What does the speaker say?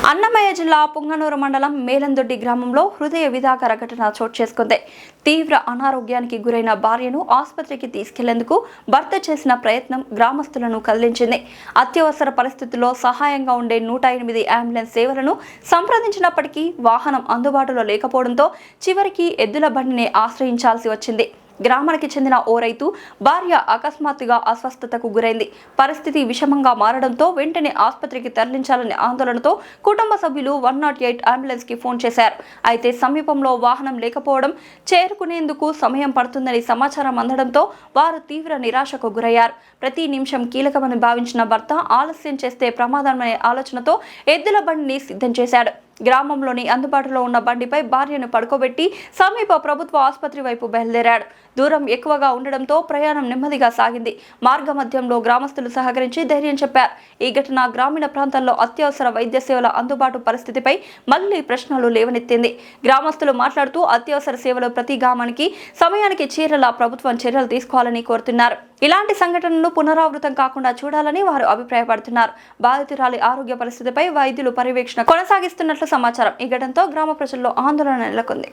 అన్నమయ్య జిల్లా పుంగనూరు మండలం మేలందొడ్డి గ్రామంలో హృదయ విదాకర ఘటన చోటు చేసుకుంది. తీవ్ర అనారోగ్యానికి గురైన భార్యను ఆసుపత్రికి తీసుకెళ్లేందుకు భర్త చేసిన ప్రయత్నం గ్రామస్తులను కదిలించింది. అత్యవసర పరిస్థితుల్లో సహాయంగా ఉండే 108 అంబులెన్స్ సేవలను సంప్రదించినప్పటికీ వాహనం అందుబాటులో లేకపోవడంతో చివరికి ఎద్దుల బండిని ఆశ్రయించాల్సి వచ్చింది. గ్రామానికి చెందిన ఓ రైతు భార్య అకస్మాత్తుగా అస్వస్థతకు గురైంది. పరిస్థితి విషమంగా మారడంతో వెంటనే ఆసుపత్రికి తరలించాలనే ఆందోళనతో కుటుంబ సభ్యులు 108 అంబులెన్స్ కి ఫోన్ చేశారు. అయితే సమీపంలో వాహనం లేకపోవడం, చేరుకునేందుకు సమయం పడుతుందని సమాచారం అందడంతో వారు తీవ్ర నిరాశకు గురయ్యారు. ప్రతి నిమిషం కీలకమని భావించిన భర్త ఆలస్యం చేస్తే ప్రమాదమనే ఆలోచనతో ఎద్దుల బండిని సిద్ధం చేశాడు. గ్రామంలోని అందుబాటులో ఉన్న బండిపై భార్యను పడుకోబెట్టి సమీప ప్రభుత్వ ఆసుపత్రి వైపు బయలుదేరాడు. దూరం ఎక్కువగా ఉండడంతో ప్రయాణం నెమ్మదిగా సాగింది. మార్గ మధ్యంలో గ్రామస్తులు సహకరించి ధైర్యం చెప్పారు. ఈ ఘటన గ్రామీణ ప్రాంతాల్లో అత్యవసర వైద్య సేవల అందుబాటు పరిస్థితిపై మళ్లీ ప్రశ్నలు లేవనెత్తింది. గ్రామస్తులు మాట్లాడుతూ అత్యవసర సేవలు ప్రతి గ్రామానికి సమయానికి చేరేలా ప్రభుత్వం చర్యలు తీసుకోవాలని కోరుతున్నారు. ఇలాంటి సంఘటనలు పునరావృతం కాకుండా చూడాలని వారు అభిప్రాయపడుతున్నారు. బాధితురాలి ఆరోగ్య పరిస్థితిపై వైద్యులు పర్యవేక్షణ కొనసాగిస్తున్నట్లు సమాచారం. ఈ ఘటనతో గ్రామ ప్రజల్లో ఆందోళన నెలకొంది.